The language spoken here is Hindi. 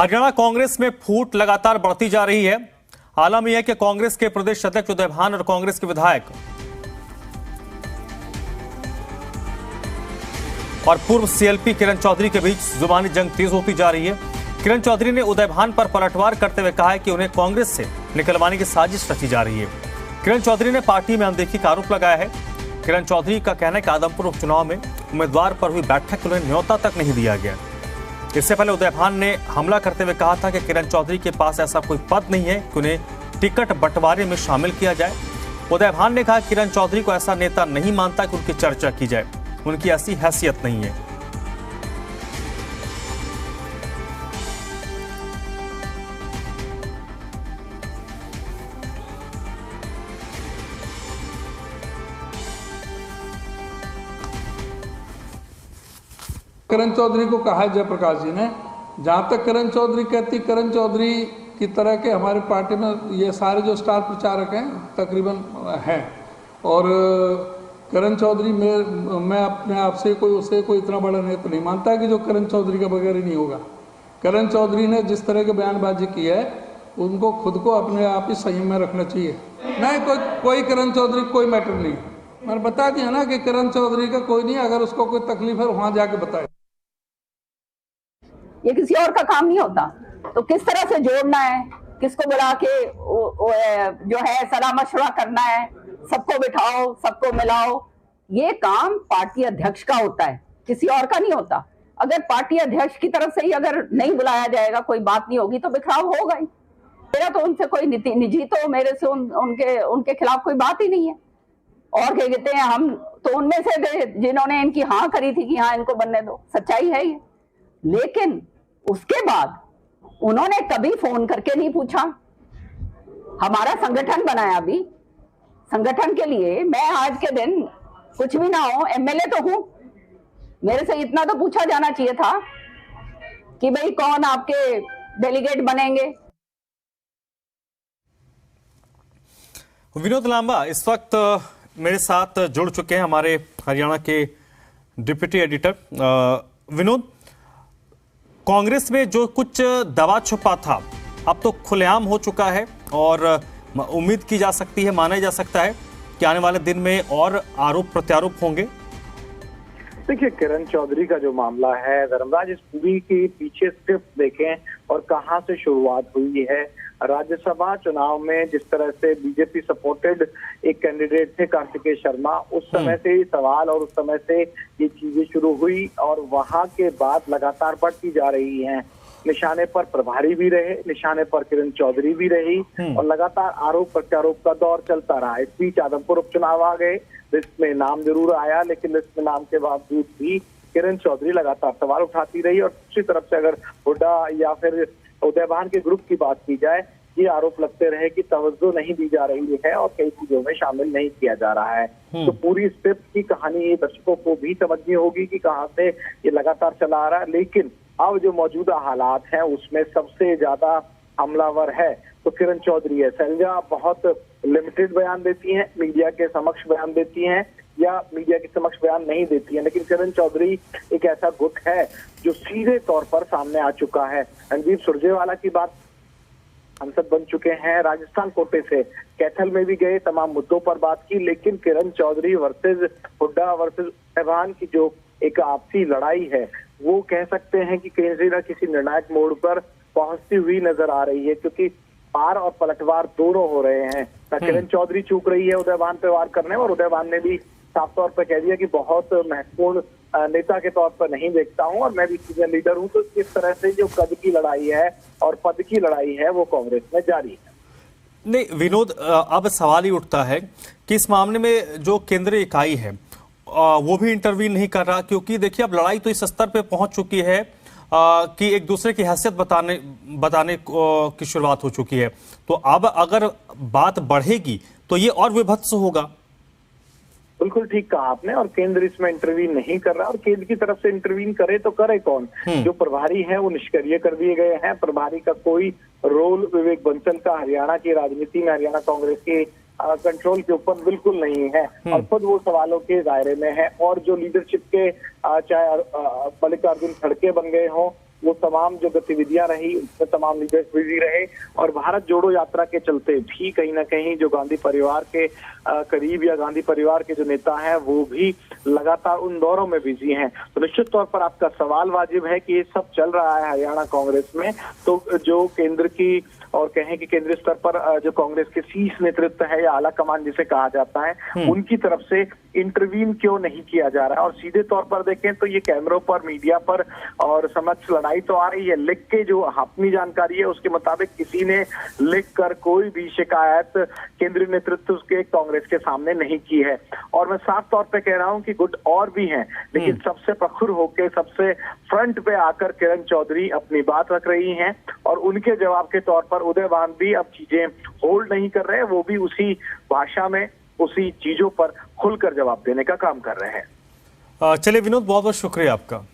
हरियाणा कांग्रेस में फूट लगातार बढ़ती जा रही है। आलम यह है कि कांग्रेस के प्रदेश अध्यक्ष उदय भान और कांग्रेस के विधायक और पूर्व सीएलपी किरण चौधरी के बीच जुबानी जंग तेज होती जा रही है। किरण चौधरी ने उदय भान पर पलटवार करते हुए कहा है कि उन्हें कांग्रेस से निकलवाने की साजिश रची जा रही है। किरण चौधरी ने पार्टी में अनदेखी का आरोप लगाया है। किरण चौधरी का कहना है कि आदमपुर उपचुनाव में उम्मीदवार पर हुई बैठक में उन्हें न्योता तक नहीं दिया गया। इससे पहले उदय भान ने हमला करते हुए कहा था कि किरण चौधरी के पास ऐसा कोई पद नहीं है कि उन्हें टिकट बंटवारे में शामिल किया जाए। उदय भान ने कहा किरण चौधरी को ऐसा नेता नहीं मानता कि उनकी चर्चा की जाए, उनकी ऐसी हैसियत नहीं है। किरण चौधरी को कहा है जयप्रकाश जी ने, जहाँ तक किरण चौधरी कहती, किरण चौधरी की तरह के हमारे पार्टी में ये सारे जो स्टार प्रचारक हैं तकरीबन हैं, और किरण चौधरी मैं अपने आप से उसे कोई इतना बड़ा नेता नहीं मानता कि जो किरण चौधरी के बगैर ही नहीं होगा। किरण चौधरी ने जिस तरह के बयानबाजी की है उनको खुद को अपने आप ही संयम में रखना चाहिए। नहीं, कोई किरण चौधरी कोई मैटर नहीं। मैंने बता दिया ना कि किरण चौधरी का कोई नहीं, अगर उसको कोई तकलीफ है वहां जाके बताए। ये किसी और का काम नहीं होता, तो किस तरह से जोड़ना है, किसको बुला के जो है सलाह मशवरा करना है, सबको बिठाओ, सबको मिलाओ, ये काम पार्टी अध्यक्ष का होता है, किसी और का नहीं होता। अगर पार्टी अध्यक्ष की तरफ से ही अगर नहीं बुलाया जाएगा, कोई बात नहीं होगी, तो बिखराव होगा ही। मेरा तो उनसे कोई निजी तो मेरे से उनके खिलाफ कोई बात ही नहीं है। और क्या कहते हैं, हम तो उनमें से थे जिन्होंने इनकी हाँ करी थी कि हाँ इनको बनने दो, सच्चाई है ये। लेकिन उसके बाद उन्होंने कभी फोन करके नहीं पूछा। हमारा संगठन बनाया, अभी संगठन के लिए मैं आज के दिन कुछ भी ना हो, एमएलए तो हूं, मेरे से इतना तो पूछा जाना चाहिए था कि भाई कौन आपके डेलीगेट बनेंगे। विनोद लांबा इस वक्त मेरे साथ जुड़ चुके हैं, हमारे हरियाणा के डिप्टी एडिटर। विनोद, कांग्रेस में जो कुछ दबा छुपा था अब तो खुलेआम हो चुका है और उम्मीद की जा सकती है, माना जा सकता है कि आने वाले दिन में और आरोप प्रत्यारोप होंगे। देखिए, किरण चौधरी का जो मामला है धर्मराज, इस मूवी के पीछे स्क्रिप्ट देखें और कहां से शुरुआत हुई है। राज्यसभा चुनाव में जिस तरह से बीजेपी सपोर्टेड एक कैंडिडेट थे कार्तिकेय शर्मा, उस समय से ही सवाल और उस समय से ये चीजें शुरू हुई और वहां के बाद लगातार बढ़ती जा रही हैं। निशाने पर प्रभारी भी रहे, निशाने पर किरण चौधरी भी रही और लगातार आरोप प्रत्यारोप का दौर चलता रहा। इस बीच आदमपुर उपचुनाव आ गए, लिस्ट में नाम जरूर आया, लेकिन लिस्ट में नाम के बावजूद भी किरण चौधरी लगातार सवाल उठाती रही। और दूसरी तरफ से अगर हुड्डा या फिर उदय भान के ग्रुप की बात की जाए, ये आरोप लगते रहे कि तवज्जो नहीं दी जा रही है और कई चीजों में शामिल नहीं किया जा रहा है। तो पूरी स्क्रिप्ट की कहानी दर्शकों को भी समझनी होगी कि कहां से ये लगातार चला आ रहा है। लेकिन अब जो मौजूदा हालात हैं उसमें सबसे ज्यादा हमलावर है तो किरण चौधरी है। शैलजा बहुत लिमिटेड बयान देती हैं, मीडिया के समक्ष बयान देती हैं या मीडिया के समक्ष बयान नहीं देती है, लेकिन किरण चौधरी एक ऐसा गुट है जो सीधे तौर पर सामने आ चुका है। रणदीप सुरजेवाला की बात, सांसद बन चुके हैं, राजस्थान कोटे से कैथल में भी गए, तमाम मुद्दों पर बात की, लेकिन किरण चौधरी वर्सेस हुड्डा वर्सेस उदय भान की जो एक आपसी लड़ाई है वो कह सकते हैं कि कहीं ना किसी निर्णायक मोड़ पर पहुंचती हुई नजर आ रही है, क्योंकि पार और पलटवार दोनों हो रहे हैं। किरण चौधरी चूक रही है उदय भान पे वार करने, और उदय भान ने भी साफ तौर पर कह दिया कि बहुत महत्वपूर्ण नेता के तौर पर नहीं देखता हूं और मैं भी सीनियर लीडर हूं। तो इस तरह से जो कद की लड़ाई है और पद की लड़ाई है वो कांग्रेस में जारी है। नहीं विनोद, अब सवाल ही उठता है कि इस मामले में जो केंद्रीय इकाई है वो भी इंटरवीन नहीं कर रहा, क्योंकि देखिए अब लड़ाई तो इस स्तर पे पहुंच चुकी है कि एक दूसरे की हैसियत बताने की शुरुआत हो चुकी है। तो अब अगर बात बढ़ेगी तो ये और विभत्स होगा। बिल्कुल ठीक कहा आपने, और केंद्र इसमें इंटरवीन नहीं कर रहा, और केंद्र की तरफ से इंटरवीन करे तो करे कौन? जो प्रभारी हैं वो निष्क्रिय कर दिए गए हैं। प्रभारी का कोई रोल विवेक बंसल का हरियाणा की राजनीति में, हरियाणा कांग्रेस के कंट्रोल के ऊपर बिल्कुल नहीं है और खुद वो सवालों के दायरे में है। और जो लीडरशिप के चाहे मल्लिकार्जुन खड़गे बन गए हों वो तमाम जो गतिविधियां रही उसमें तमाम लीडर्स बिजी रहे और भारत जोड़ो यात्रा के चलते भी कहीं ना कहीं जो गांधी परिवार के करीब या गांधी परिवार के जो नेता हैं वो भी लगातार उन दौरों में बिजी हैं। तो निश्चित तौर पर आपका सवाल वाजिब है कि ये सब चल रहा है हरियाणा कांग्रेस में, तो जो केंद्र की और कहें कि केंद्रीय स्तर पर जो कांग्रेस के शीर्ष नेतृत्व है या आला कमान जिसे कहा जाता है उनकी तरफ से इंटरवीन क्यों नहीं किया जा रहा है। और सीधे तौर पर देखें तो ये कैमरों पर, मीडिया पर और समक्ष लड़ाई तो आ रही है, लिख के जो अपनी जानकारी है उसके मुताबिक किसी ने लिख कर कोई भी शिकायत केंद्रीय नेतृत्व के कांग्रेस के सामने नहीं की है। और मैं साफ तौर पे कह रहा हूं कि गुट और भी हैं, लेकिन सबसे प्रखर होकर सबसे फ्रंट पे आकर किरण चौधरी अपनी बात रख रही हैं और उनके जवाब के तौर पर उदयभान भी अब चीजें होल्ड नहीं कर रहे हैं, वो भी उसी भाषा में उसी चीजों पर खुलकर जवाब देने का काम कर रहे हैं। चलिए विनोद, बहुत बहुत शुक्रिया आपका।